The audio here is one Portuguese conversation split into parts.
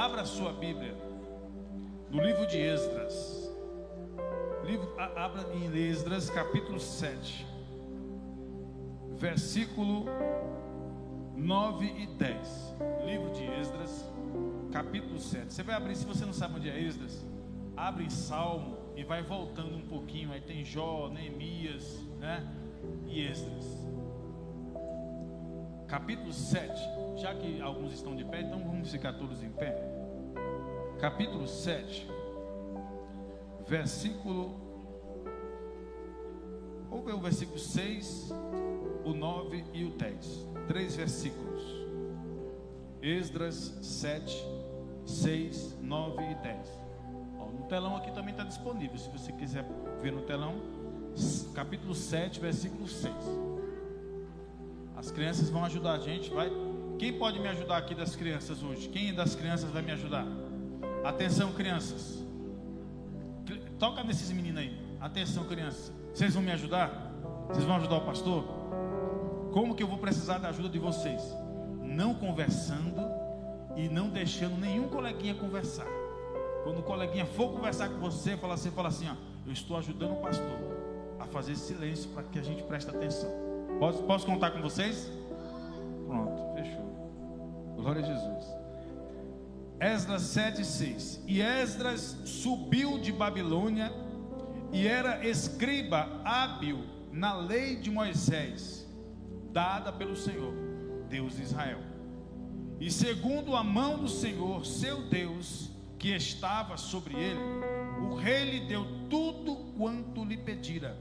Abra a sua Bíblia no livro de Esdras. Abra em Esdras capítulo 7, versículo 9 e 10. Livro de Esdras capítulo 7. Você vai abrir, se você não sabe onde é Esdras, abre em Salmo e vai voltando um pouquinho. Aí tem Jó, Neemias, né? E Esdras. Capítulo 7. Já que alguns estão de pé, então vamos ficar todos em pé. Capítulo 7, versículo, vamos ver o versículo 6, o 9 e o 10. 3 versículos. Esdras 7, 6, 9 e 10. No telão aqui também está disponível, se você quiser ver no telão. Capítulo 7, versículo 6. As crianças vão ajudar a gente, vai. Quem pode me ajudar aqui das crianças hoje? Quem das crianças vai me ajudar? Atenção, crianças. Toca nesses meninos aí. Atenção, crianças. Vocês vão me ajudar? Vocês vão ajudar o pastor? Como que eu vou precisar da ajuda de vocês? Não conversando e não deixando nenhum coleguinha conversar. Quando o coleguinha for conversar com você, fala assim, ó, eu estou ajudando o pastor a fazer silêncio para que a gente preste atenção. Posso contar com vocês? Pronto, fechou. Glória a Jesus. Esdras 7:6. E Esdras subiu de Babilônia e era escriba hábil na lei de Moisés, dada pelo Senhor, Deus de Israel. E segundo a mão do Senhor, seu Deus, que estava sobre ele, o rei lhe deu tudo quanto lhe pedira.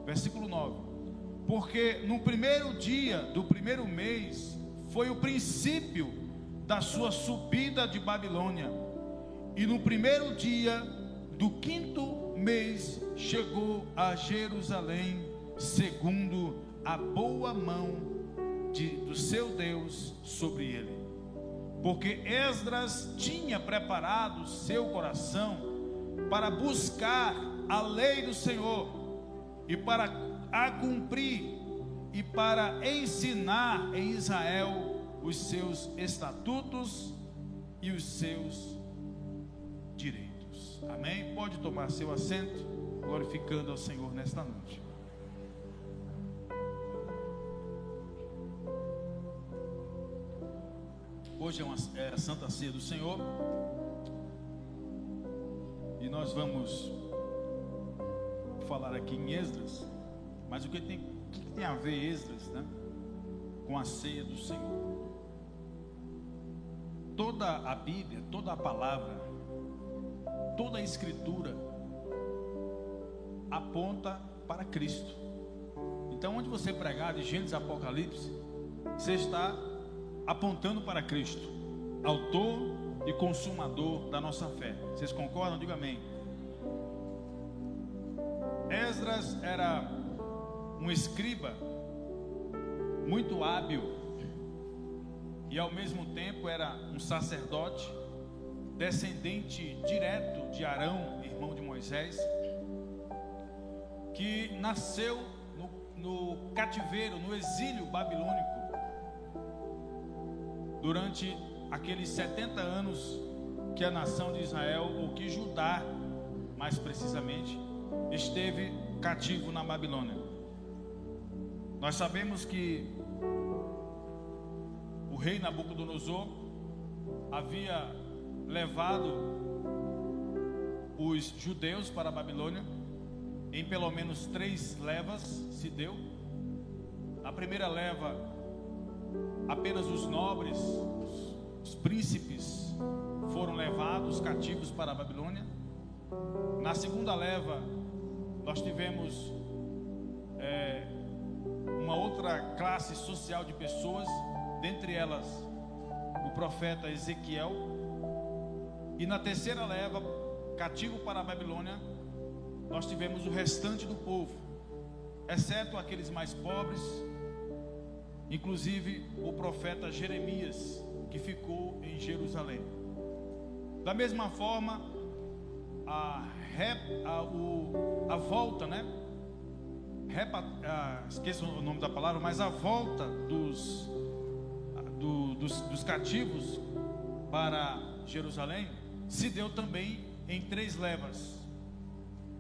Versículo 9. Porque no primeiro dia do primeiro mês foi o princípio da sua subida de Babilônia, e no primeiro dia do quinto mês chegou a Jerusalém, segundo a boa mão do seu Deus sobre ele. Porque Esdras tinha preparado seu coração para buscar a lei do Senhor e para a cumprir e para ensinar em Israel os seus estatutos e os seus direitos. Amém? Pode tomar seu assento, glorificando ao Senhor nesta noite. Hoje é a Santa Ceia do Senhor e nós vamos falar aqui em Esdras. Mas o que tem a ver Esdras, né, com a ceia do Senhor? Toda a Bíblia, toda a palavra, toda a Escritura aponta para Cristo. Então, onde você pregar de Gênesis a Apocalipse, você está apontando para Cristo, autor e consumador da nossa fé. Vocês concordam? Diga amém. Esdras era um escriba muito hábil e ao mesmo tempo era um sacerdote, descendente direto de Arão, irmão de Moisés, que nasceu no cativeiro, no exílio babilônico, durante aqueles 70 anos que a nação de Israel, ou que Judá, mais precisamente, esteve cativo na Babilônia. Nós sabemos que o rei Nabucodonosor havia levado os judeus para a Babilônia em pelo menos 3 levas, se deu. Na primeira leva, apenas os nobres, os príncipes foram levados cativos para a Babilônia. Na segunda leva, nós tivemos uma outra classe social de pessoas, dentre elas o profeta Ezequiel. E na terceira leva, cativo para a Babilônia, nós tivemos o restante do povo, exceto aqueles mais pobres, inclusive o profeta Jeremias, que ficou em Jerusalém. Da mesma forma, a volta, né? Esqueço o nome da palavra, mas a volta dos cativos para Jerusalém se deu também em 3 levas.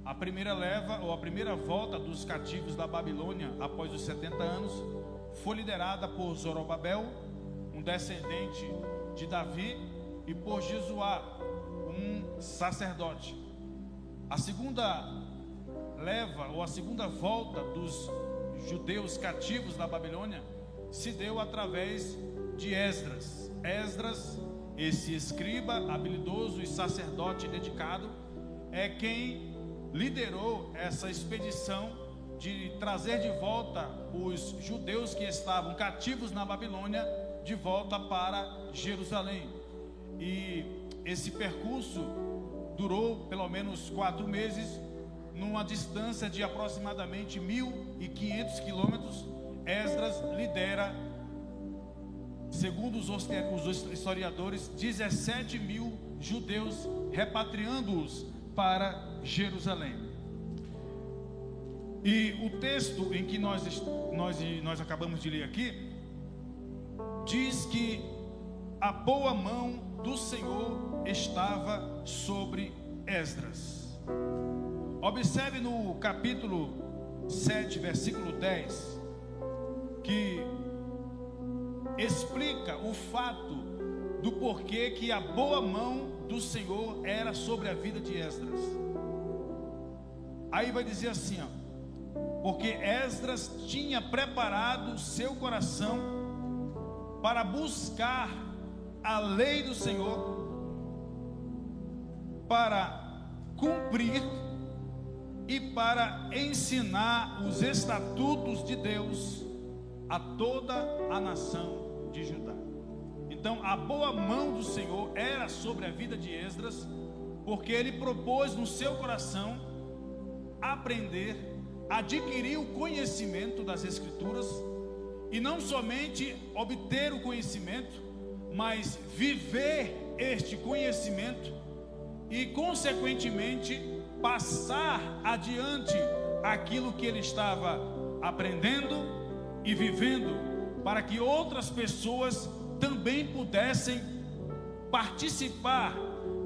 A primeira leva, ou a primeira volta dos cativos da Babilônia após os 70 anos, foi liderada por Zorobabel, um descendente de Davi, e por Jesuá, um sacerdote. A segunda leva, ou a segunda volta dos judeus cativos da Babilônia, se deu através de Esdras. Esdras, esse escriba habilidoso e sacerdote dedicado, é quem liderou essa expedição de trazer de volta os judeus que estavam cativos na Babilônia de volta para Jerusalém. E esse percurso durou pelo menos 4 meses, numa distância de aproximadamente 1.500 quilômetros. Esdras lidera, segundo os historiadores, 17 mil judeus, repatriando-os para Jerusalém. E o texto em que nós acabamos de ler aqui, diz que a boa mão do Senhor estava sobre Esdras. Observe no capítulo 7, versículo 10, que explica o fato do porquê que a boa mão do Senhor era sobre a vida de Esdras. Aí vai dizer assim, porque Esdras tinha preparado o seu coração para buscar a lei do Senhor, para cumprir e para ensinar os estatutos de Deus a toda a nação de Judá. Então a boa mão do Senhor era sobre a vida de Esdras, porque ele propôs no seu coração aprender, adquirir o conhecimento das Escrituras, e não somente obter o conhecimento, mas viver este conhecimento e consequentemente passar adiante aquilo que ele estava aprendendo e vivendo, para que outras pessoas também pudessem participar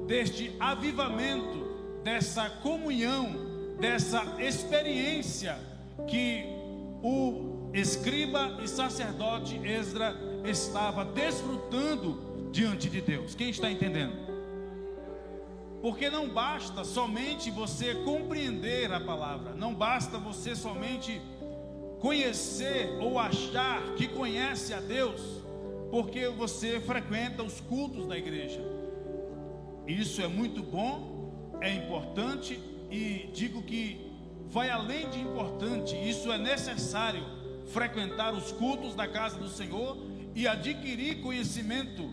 deste avivamento, dessa comunhão, dessa experiência que o escriba e sacerdote Esdras estava desfrutando diante de Deus. Quem está entendendo? Porque não basta somente você compreender a palavra, não basta você somente conhecer ou achar que conhece a Deus, porque você frequenta os cultos da igreja. Isso é muito bom, é importante, e digo que vai além de importante, isso é necessário, frequentar os cultos da casa do Senhor e adquirir conhecimento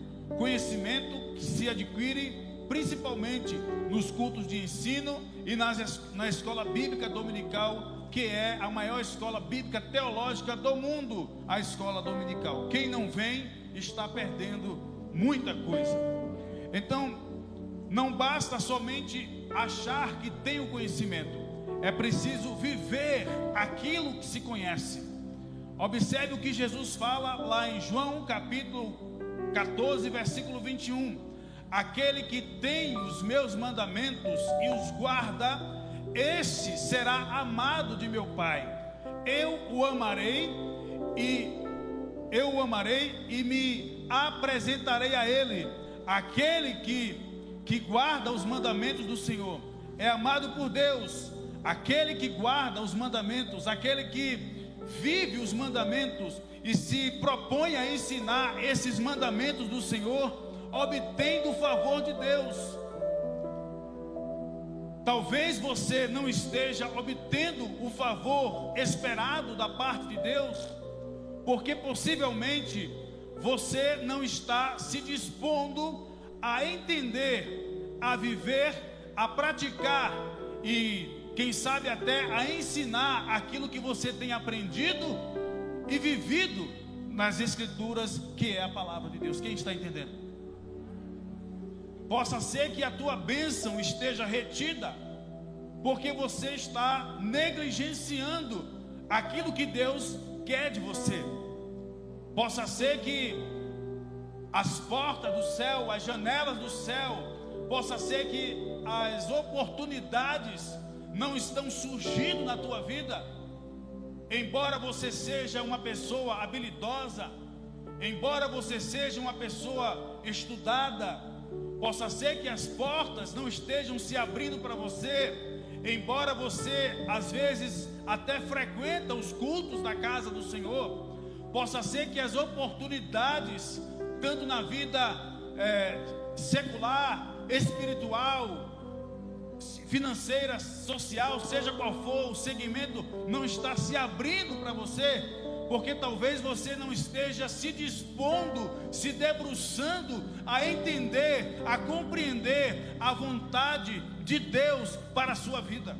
que se adquire principalmente nos cultos de ensino e na escola bíblica dominical, que é a maior escola bíblica teológica do mundo, a escola dominical. Quem não vem está perdendo muita coisa. Então, não basta somente achar que tem o conhecimento, é preciso viver aquilo que se conhece. Observe o que Jesus fala lá em João capítulo 14, versículo 21. Aquele que tem os meus mandamentos e os guarda, esse será amado de meu Pai. Eu o amarei e me apresentarei a ele. Aquele que guarda os mandamentos do Senhor é amado por Deus. Aquele que guarda os mandamentos, aquele que vive os mandamentos e se propõe a ensinar esses mandamentos do Senhor, obtém do favor de Deus. Talvez você não esteja obtendo o favor esperado da parte de Deus, porque possivelmente você não está se dispondo a entender, a viver, a praticar e quem sabe até a ensinar aquilo que você tem aprendido e vivido nas Escrituras, que é a palavra de Deus. Quem está entendendo? Possa ser que a tua bênção esteja retida, porque você está negligenciando aquilo que Deus quer de você. Possa ser que as portas do céu, as janelas do céu, possa ser que as oportunidades não estão surgindo na tua vida. Embora você seja uma pessoa habilidosa, embora você seja uma pessoa estudada, possa ser que as portas não estejam se abrindo para você. Embora você às vezes até frequenta os cultos da casa do Senhor, possa ser que as oportunidades, tanto na vida secular, espiritual, financeira, social, seja qual for o segmento, não está se abrindo para você, porque talvez você não esteja se dispondo, se debruçando a entender, a compreender a vontade de Deus para a sua vida.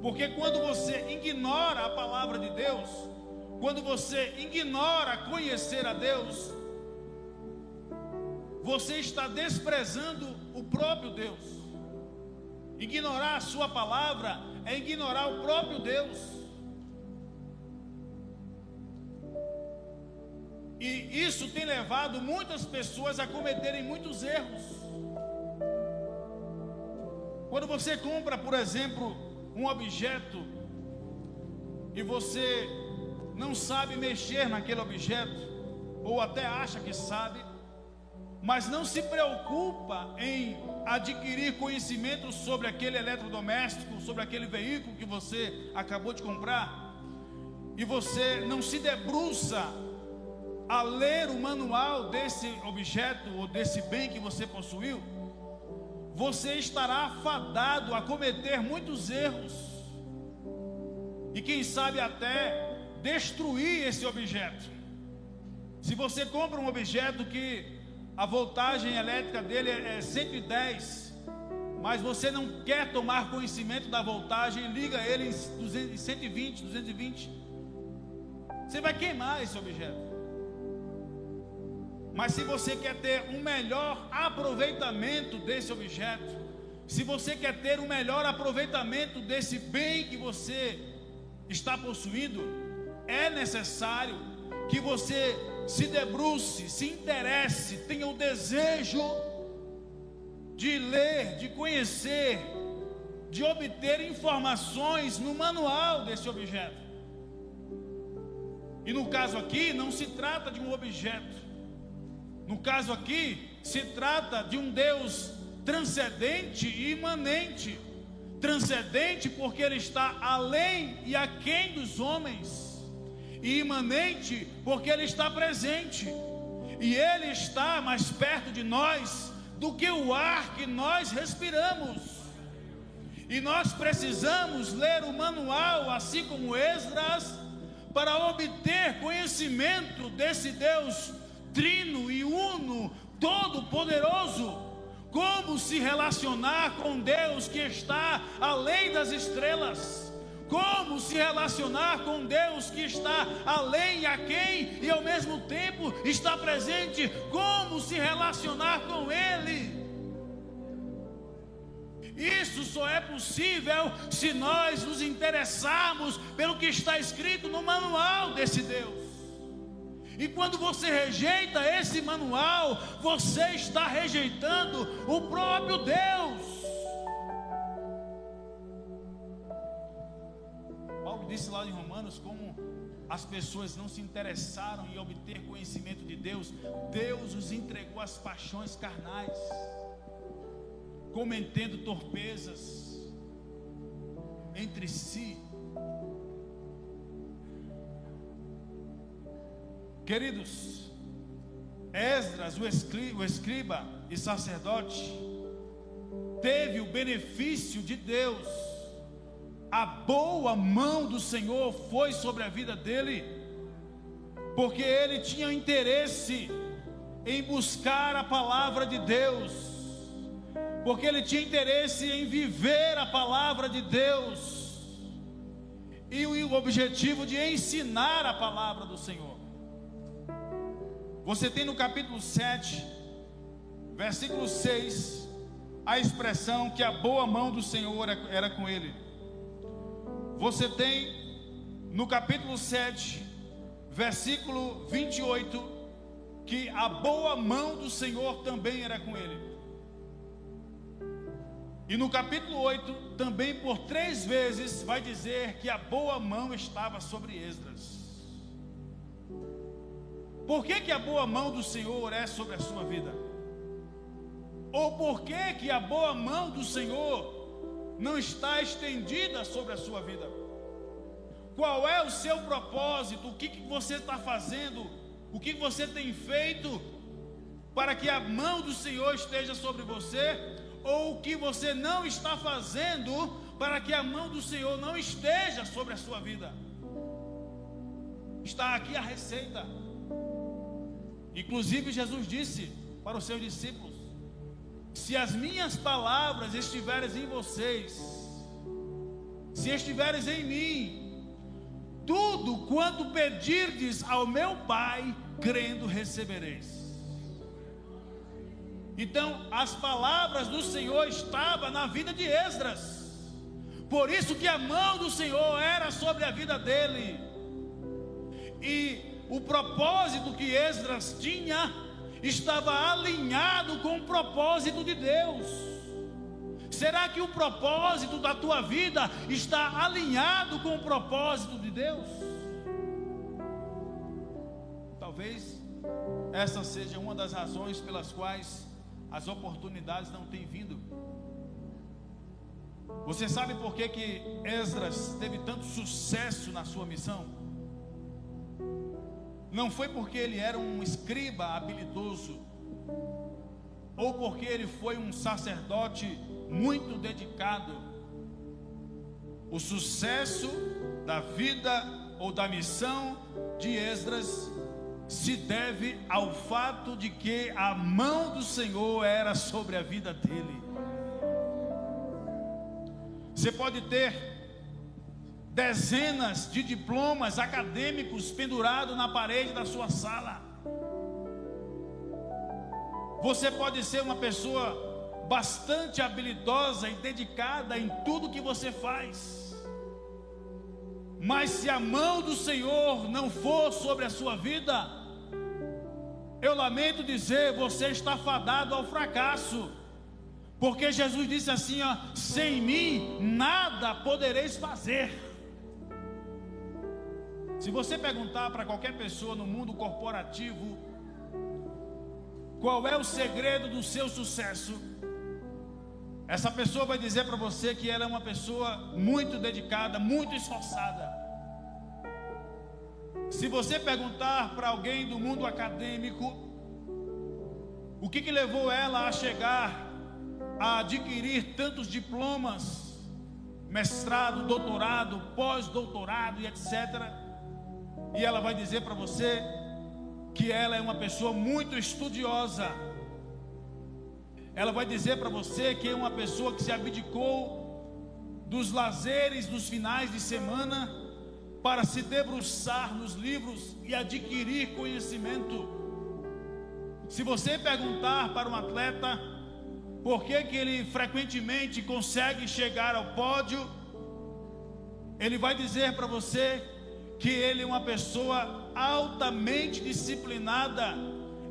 Porque quando você ignora a palavra de Deus, quando você ignora conhecer a Deus, você está desprezando o próprio Deus. Ignorar a sua palavra é ignorar o próprio Deus. E isso tem levado muitas pessoas a cometerem muitos erros. Quando você compra, por exemplo, um objeto e você não sabe mexer naquele objeto, ou até acha que sabe, mas não se preocupa em adquirir conhecimento sobre aquele eletrodoméstico, sobre aquele veículo que você acabou de comprar, e você não se debruça a ler o manual desse objeto ou desse bem que você possuiu, você estará fadado a cometer muitos erros, e quem sabe até destruir esse objeto. Se você compra um objeto que a voltagem elétrica dele é 110, mas você não quer tomar conhecimento da voltagem, liga ele em 120, 220, você vai queimar esse objeto. Mas se você quer ter um melhor aproveitamento desse objeto, se você quer ter um melhor aproveitamento desse bem que você está possuindo, é necessário que você se debruce, se interesse, tenha o desejo de ler, de conhecer, de obter informações no manual desse objeto. E no caso aqui, não se trata de um objeto. No caso aqui, se trata de um Deus transcendente e imanente. Transcendente porque Ele está além e aquém dos homens, e imanente porque Ele está presente, e Ele está mais perto de nós do que o ar que nós respiramos. E nós precisamos ler o manual, assim como Esdras, para obter conhecimento desse Deus trino e uno, todo-poderoso. Como se relacionar com Deus que está além das estrelas? Como se relacionar com Deus que está além e aquém e ao mesmo tempo está presente? Como se relacionar com Ele? Isso só é possível se nós nos interessarmos pelo que está escrito no manual desse Deus. E quando você rejeita esse manual, você está rejeitando o próprio Deus. Paulo disse lá em Romanos como as pessoas não se interessaram em obter conhecimento de Deus. Deus os entregou às paixões carnais, cometendo torpezas entre si. Queridos, Esdras, o escriba e sacerdote, teve o benefício de Deus. A boa mão do Senhor foi sobre a vida dele, porque ele tinha interesse em buscar a palavra de Deus, porque ele tinha interesse em viver a palavra de Deus, e o objetivo de ensinar a palavra do Senhor. Você tem no capítulo 7, versículo 6, a expressão que a boa mão do Senhor era com ele. Você tem no capítulo 7, versículo 28, que a boa mão do Senhor também era com ele. E no capítulo 8, também por 3 vezes vai dizer que a boa mão estava sobre Esdras. Por que a boa mão do Senhor é sobre a sua vida? Ou por que a boa mão do Senhor não está estendida sobre a sua vida? Qual é o seu propósito? O que você está fazendo? O que você tem feito para que a mão do Senhor esteja sobre você? Ou o que você não está fazendo para que a mão do Senhor não esteja sobre a sua vida? Está aqui a receita. Inclusive Jesus disse para os seus discípulos: se as minhas palavras estiverem em vocês, se estiveres em mim, tudo quanto pedirdes ao meu Pai, crendo recebereis. Então as palavras do Senhor estavam na vida de Esdras, por isso que a mão do Senhor era sobre a vida dele. E o propósito que Esdras tinha estava alinhado com o propósito de Deus. Será que o propósito da tua vida está alinhado com o propósito de Deus? Talvez essa seja uma das razões pelas quais as oportunidades não têm vindo. Você sabe por que Esdras teve tanto sucesso na sua missão? Não foi porque ele era um escriba habilidoso, ou porque ele foi um sacerdote muito dedicado. O sucesso da vida ou da missão de Esdras se deve ao fato de que a mão do Senhor era sobre a vida dele. Você pode ter dezenas de diplomas acadêmicos pendurados na parede da sua sala. Você pode ser uma pessoa bastante habilidosa e dedicada em tudo que você faz, mas se a mão do Senhor não for sobre a sua vida, eu lamento dizer, você está fadado ao fracasso. Porque Jesus disse assim, ó: sem mim nada podereis fazer. Se você perguntar para qualquer pessoa no mundo corporativo qual é o segredo do seu sucesso, essa pessoa vai dizer para você que ela é uma pessoa muito dedicada, muito esforçada. Se você perguntar para alguém do mundo acadêmico o que levou ela a chegar a adquirir tantos diplomas, mestrado, doutorado, pós-doutorado e etc., e ela vai dizer para você que ela é uma pessoa muito estudiosa. Ela vai dizer para você que é uma pessoa que se abdicou dos lazeres dos finais de semana para se debruçar nos livros e adquirir conhecimento. Se você perguntar para um atleta por que ele frequentemente consegue chegar ao pódio, ele vai dizer para você que ele é uma pessoa altamente disciplinada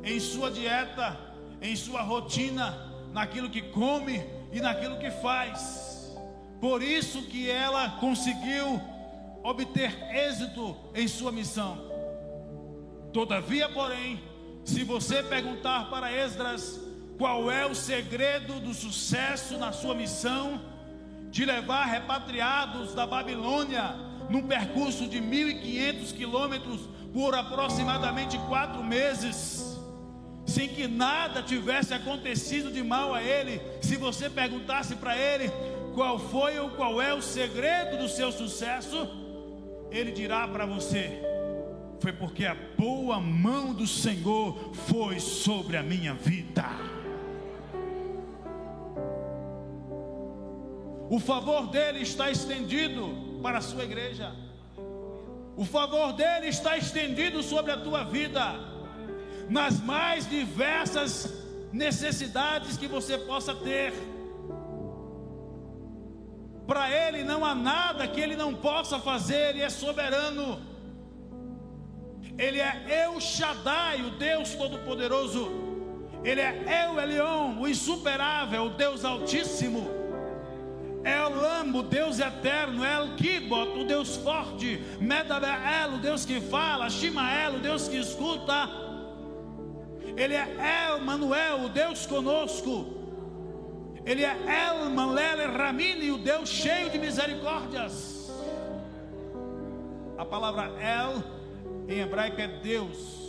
em sua dieta, em sua rotina, naquilo que come e naquilo que faz. Por isso que ela conseguiu obter êxito em sua missão. Todavia, porém, se você perguntar para Esdras qual é o segredo do sucesso na sua missão, de levar repatriados da Babilônia num percurso de 1.500 quilômetros por aproximadamente 4 meses, sem que nada tivesse acontecido de mal a ele, se você perguntasse para ele qual foi ou qual é o segredo do seu sucesso, ele dirá para você: foi porque a boa mão do Senhor foi sobre a minha vida. O favor dele está estendido para a sua igreja. O favor dele está estendido sobre a tua vida, nas mais diversas necessidades que você possa ter. Para ele não há nada que ele não possa fazer, ele é soberano. Ele é El Shaddai, o Deus Todo-Poderoso. Ele é El Elyon, o insuperável, o Deus Altíssimo. El-Lam, o Deus eterno. El-Kibot, o Deus forte. Medaber-El, o Deus que fala. Shimael, o Deus que escuta. Ele é El-Manuel, o Deus conosco. Ele é El-Malel-Ramini, o Deus cheio de misericórdias. A palavra El em hebraico é Deus.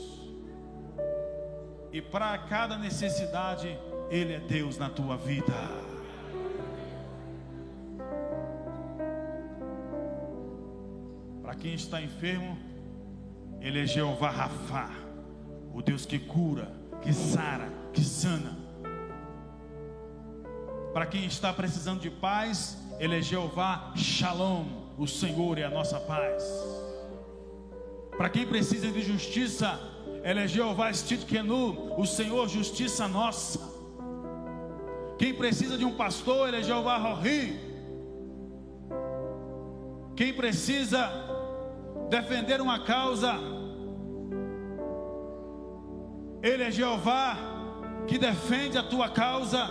E para cada necessidade, Ele é Deus na tua vida. Para quem está enfermo, Ele é Jeová Rafá, o Deus que cura, que sara, que sana. Para quem está precisando de paz, Ele é Jeová Shalom, o Senhor é a nossa paz. Para quem precisa de justiça, Ele é Jeová Tzidkenu, o Senhor justiça nossa. Quem precisa de um pastor, Ele é Jeová Rohi. Quem precisa defender uma causa, Ele é Jeová que defende a tua causa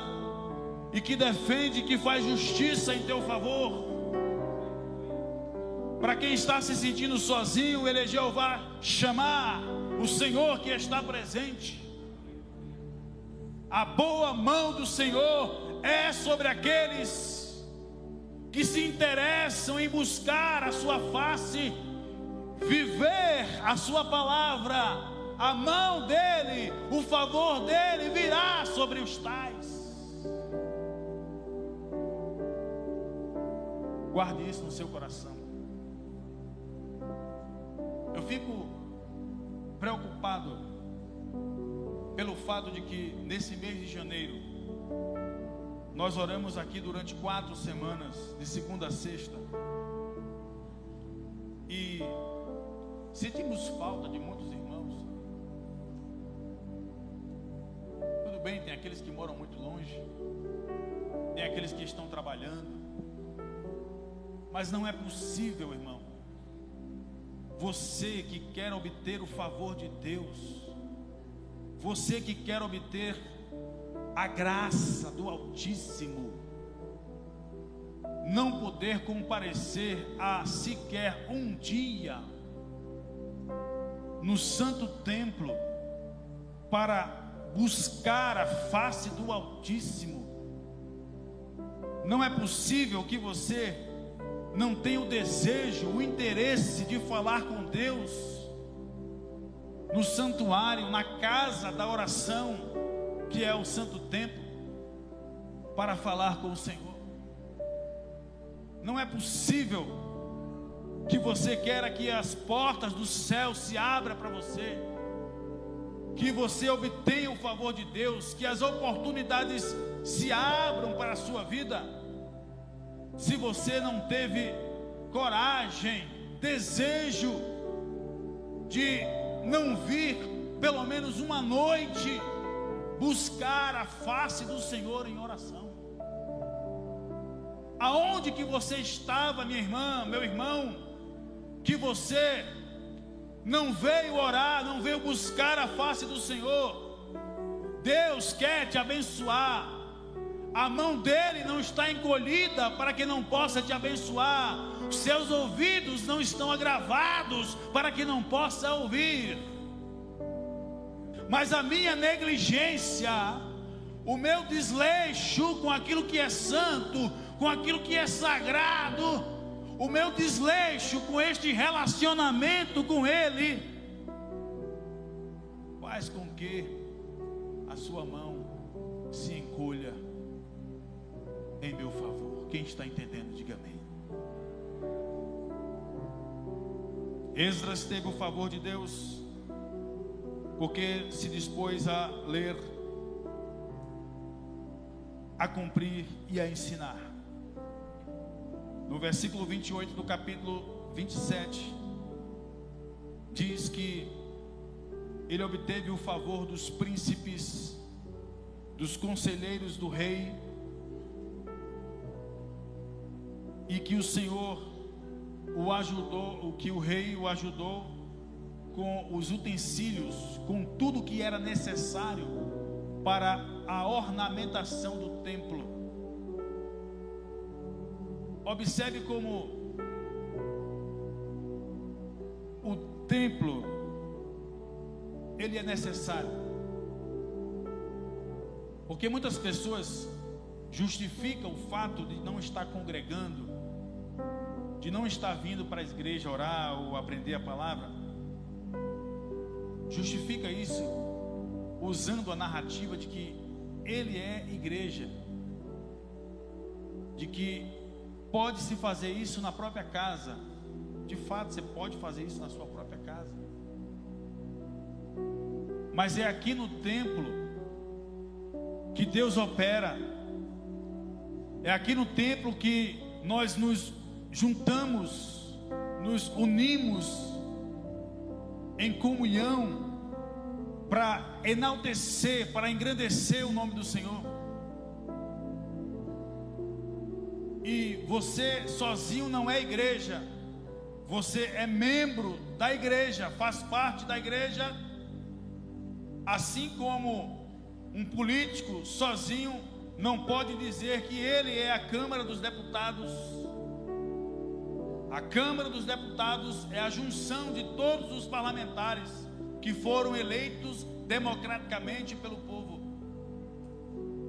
e que defende, que faz justiça em teu favor. Para quem está se sentindo sozinho, Ele é Jeová Shammah, o Senhor que está presente. A boa mão do Senhor é sobre aqueles que se interessam em buscar a sua face, viver a sua palavra. A mão dele, o favor dele virá sobre os tais. Guarde isso no seu coração. Eu fico preocupado pelo fato de que nesse mês de janeiro nós oramos aqui durante 4 semanas, de segunda a sexta, e sentimos falta de muitos irmãos. Tudo bem, tem aqueles que moram muito longe, tem aqueles que estão trabalhando, mas não é possível, irmão, você que quer obter o favor de Deus, você que quer obter a graça do Altíssimo, não poder comparecer a sequer um dia no santo templo para buscar a face do Altíssimo. Não é possível que você não tenha o desejo, o interesse de falar com Deus no santuário, na casa da oração, que é o santo templo, para falar com o Senhor. Não é possível que você queira que as portas do céu se abram para você, que você obtenha o favor de Deus, que as oportunidades se abram para a sua vida, se você não teve coragem, desejo de não vir pelo menos uma noite buscar a face do Senhor em oração. Aonde que você estava, minha irmã, meu irmão, que você não veio orar, não veio buscar a face do Senhor? Deus quer te abençoar. A mão dele não está encolhida para que não possa te abençoar. Seus ouvidos não estão agravados para que não possa ouvir. Mas a minha negligência, o meu desleixo com aquilo que é santo, com aquilo que é sagrado, o meu desleixo com este relacionamento com Ele, faz com que a sua mão se encolha em meu favor. Quem está entendendo, diga amém. Esdras teve o favor de Deus porque se dispôs a ler, a cumprir e a ensinar. No versículo 28 do capítulo 27 diz que ele obteve o favor dos príncipes, dos conselheiros do rei, e que o Senhor o ajudou, que o rei o ajudou com os utensílios, com tudo que era necessário para a ornamentação do templo. Observe como o templo, ele é necessário, porque muitas pessoas justificam o fato de não estar congregando, de não estar vindo para a igreja orar ou aprender a palavra, justifica isso usando a narrativa de que ele é igreja, de que pode se fazer isso na própria casa. De fato, você pode fazer isso na sua própria casa, mas é aqui no templo que Deus opera. É aqui no templo que nós nos juntamos, nos unimos em comunhão para enaltecer, para engrandecer o nome do Senhor. E você sozinho não é igreja, você é membro da igreja, faz parte da igreja, assim como um político sozinho não pode dizer que ele é a Câmara dos Deputados. A Câmara dos Deputados é a junção de todos os parlamentares que foram eleitos democraticamente pelo povo.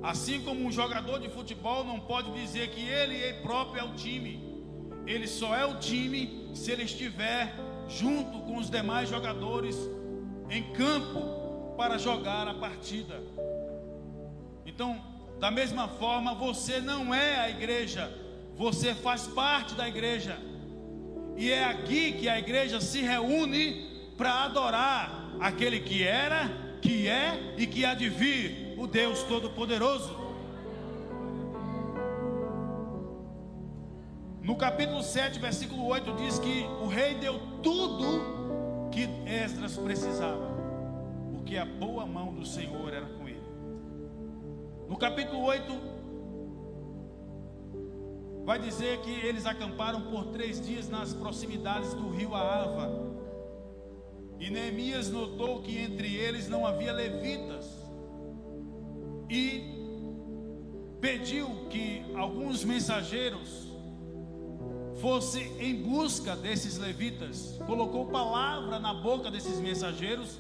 Assim como um jogador de futebol não pode dizer que ele próprio é o time. Ele só é o time se ele estiver junto com os demais jogadores em campo para jogar a partida. Então, da mesma forma, você não é a igreja, você faz parte da igreja. E é aqui que a igreja se reúne para adorar aquele que era, que é e que há de vir, o Deus Todo-Poderoso. No capítulo 7, versículo 8, diz que o rei deu tudo que Esdras precisava, porque a boa mão do Senhor era com ele. No capítulo 8, vai dizer que eles acamparam por 3 dias nas proximidades do rio Ahava. E Neemias notou que entre eles não havia levitas, e pediu que alguns mensageiros fossem em busca desses levitas. Colocou palavra na boca desses mensageiros,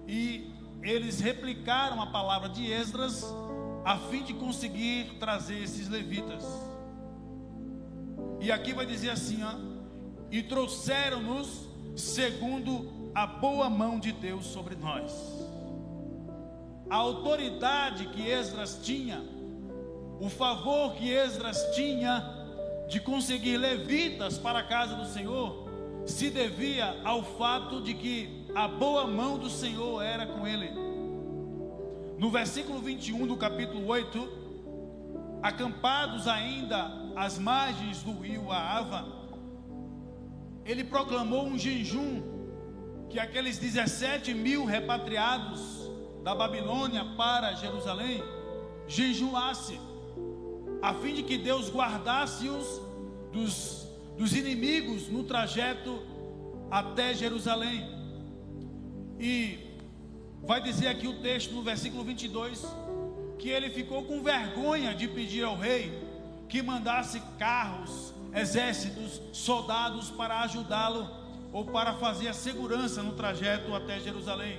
e eles replicaram a palavra de Esdras, a fim de conseguir trazer esses levitas. E aqui vai dizer assim, ó: e trouxeram-nos segundo a boa mão de Deus sobre nós. A autoridade que Esdras tinha, o favor que Esdras tinha de conseguir levitas para a casa do Senhor, se devia ao fato de que a boa mão do Senhor era com ele. No versículo 21 do capítulo 8, acampados ainda às margens do rio Ahava, ele proclamou um jejum, que aqueles 17.000 repatriados da Babilônia para Jerusalém jejuasse, a fim de que Deus guardasse-os dos inimigos no trajeto até Jerusalém. E vai dizer aqui o texto no versículo 22, que ele ficou com vergonha de pedir ao rei que mandasse carros, exércitos, soldados para ajudá-lo, ou para fazer a segurança no trajeto até Jerusalém,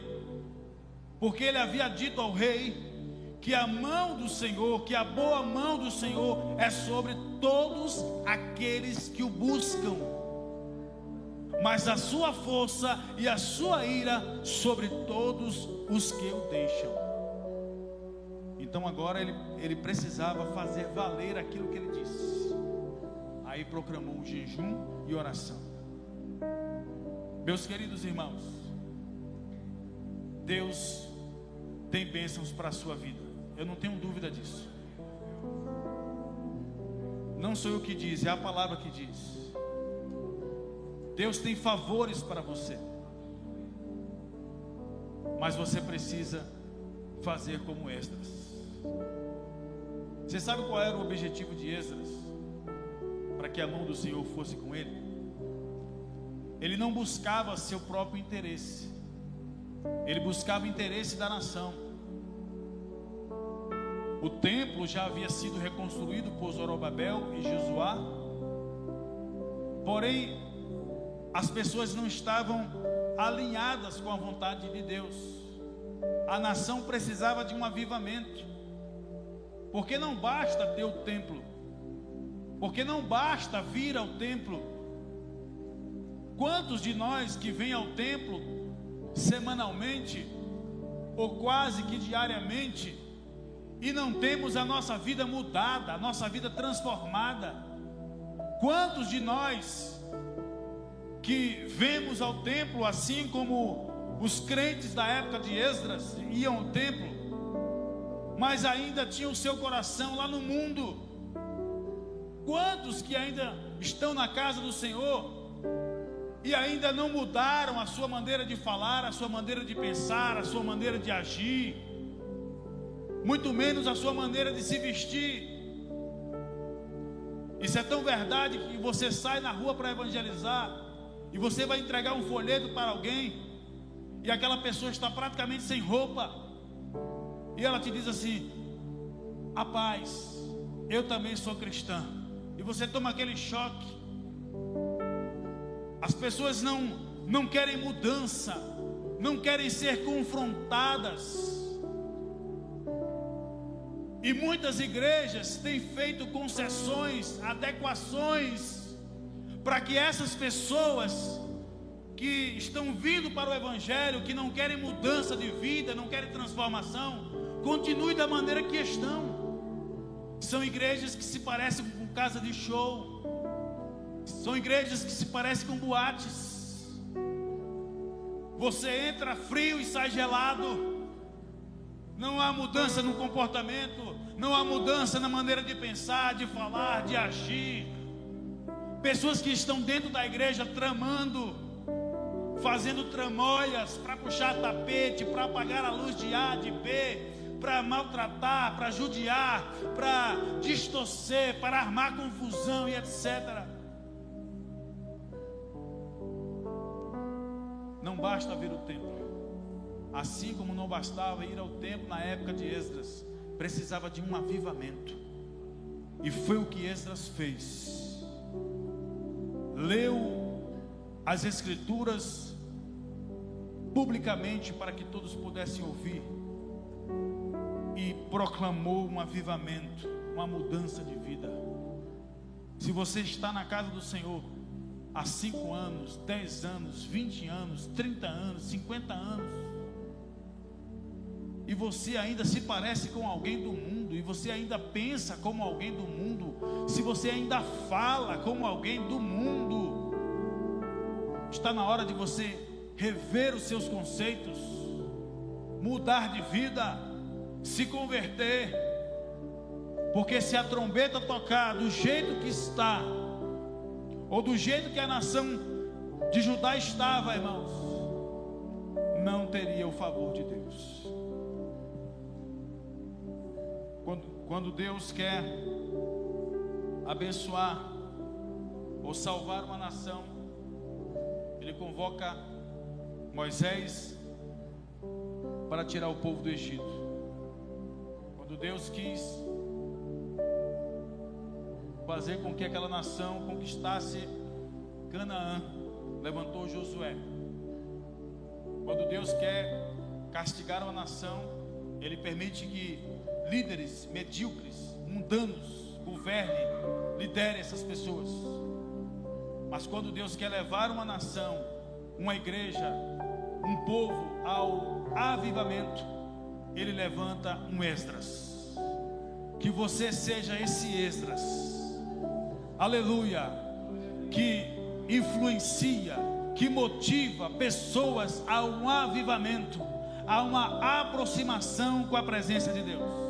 porque ele havia dito ao rei que a mão do Senhor, que a boa mão do Senhor é sobre todos aqueles que o buscam, mas a sua força e a sua ira sobre todos os que o deixam. Então agora ele precisava fazer valer aquilo que ele disse. Aí proclamou um jejum e oração. Meus queridos irmãos, Deus tem bênçãos para a sua vida, eu não tenho dúvida disso. Não sou eu que diz, é a palavra que diz. Deus tem favores para você, mas você precisa fazer como Esdras. Você sabe qual era o objetivo de Esdras? Para que a mão do Senhor fosse com ele? ele não buscava seu próprio interesse, ele buscava o interesse da nação. O templo já havia sido reconstruído por Zorobabel e Josué, porém as pessoas não estavam alinhadas com a vontade de Deus. A nação precisava de um avivamento, porque não basta ter o templo, porque não basta vir ao templo. Quantos de nós que vêm ao templo semanalmente ou quase que diariamente e não temos a nossa vida mudada, a nossa vida transformada? Quantos de nós que vemos ao templo assim como os crentes da época de Esdras iam ao templo, mas ainda tinham o seu coração lá no mundo? Quantos que ainda estão na casa do Senhor e ainda não mudaram a sua maneira de falar, a sua maneira de pensar, a sua maneira de agir, muito menos a sua maneira de se vestir? Isso é tão verdade que você sai na rua para evangelizar e você vai entregar um folheto para alguém e aquela pessoa está praticamente sem roupa e ela te diz assim: a paz, eu também sou cristã. E você toma aquele choque. As pessoas não querem mudança, não querem ser confrontadas. E muitas igrejas têm feito concessões, adequações, para que essas pessoas que estão vindo para o Evangelho, que não querem mudança de vida, não querem transformação, continuem da maneira que estão. São igrejas que se parecem com casa de show, são igrejas que se parecem com boates. Você entra frio e sai gelado. Não há mudança no comportamento, não há mudança na maneira de pensar, de falar, de agir. Pessoas que estão dentro da igreja tramando, fazendo tramóias para puxar tapete, para apagar a luz de A, de B, para maltratar, para judiar, para distorcer, para armar confusão e etc. Não basta vir ao templo, assim como não bastava ir ao templo na época de Esdras, precisava de um avivamento. E foi o que Esdras fez. Leu as escrituras publicamente para que todos pudessem ouvir e proclamou um avivamento, uma mudança de vida. Se você está na casa do Senhor há 5 anos, 10 anos, 20 anos, 30 anos, 50 anos, e você ainda se parece com alguém do mundo, e você ainda pensa como alguém do mundo, se você ainda fala como alguém do mundo, está na hora de você rever os seus conceitos, mudar de vida, se converter. Porque se a trombeta tocar do jeito que está, ou do jeito que a nação de Judá estava, irmãos, não teria o favor de Deus. Quando Deus quer abençoar ou salvar uma nação, Ele convoca Moisés para tirar o povo do Egito. Quando Deus quis fazer com que aquela nação conquistasse Canaã, levantou Josué. Quando Deus quer castigar uma nação, Ele permite que líderes medíocres, mundanos, governem, liderem essas pessoas. Mas quando Deus quer levar uma nação, uma igreja, um povo ao avivamento, Ele levanta um Esdras. Que você seja esse Esdras, aleluia, que influencia, que motiva pessoas a um avivamento, a uma aproximação com a presença de Deus.